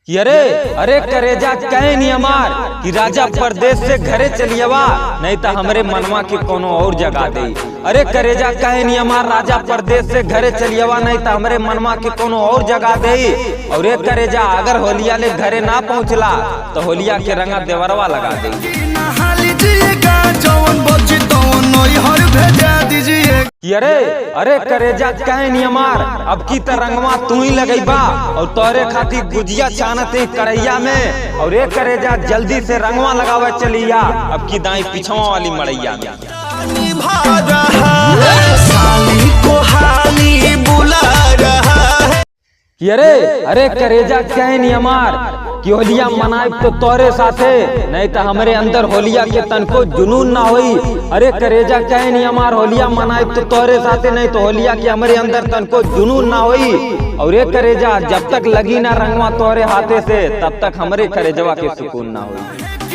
कि अरे करेजा कहे नहीं हमार कि राजा परदेश से घरे चलिएवा, नहीं तो हमरे मनवा के कोनो और जगह दे। अरे करेजा कहे नहीं हमार राजा परदेश से घरे चलिएवा, नहीं तो हमरे मनवा के कोनो और जगह दे। और एक करेजा अगर होलिया ले घरे ना पहुँचला तो होलिया के रंगा देवरवा लगा दे। अरे करेजा कहे नहीं हमार अब की तरंगवा तू ही लगैबा और तोरे खातिर गुजिया छानते करैया में। और एक करेजा जल्दी से रंगवा लगावे चलिया अब की दाई पिछवा वाली मड़ैया में। अरे करेजा कहे नहीं हमार कि होलिया मनाए तो तोरे साथे, नहीं तो हमरे अंदर होलिया के तनको जुनून ना होई। अरे करेजा कहे नहीं हमार होलिया मनाए तो तोरे साथे, नहीं तो होलिया के हमरे अंदर तनको जुनून ना होई। और एक करेजा जब तक लगी ना रंगवा तोरे हाथे से तब तक हमरे करेजवा के सुकून ना होई।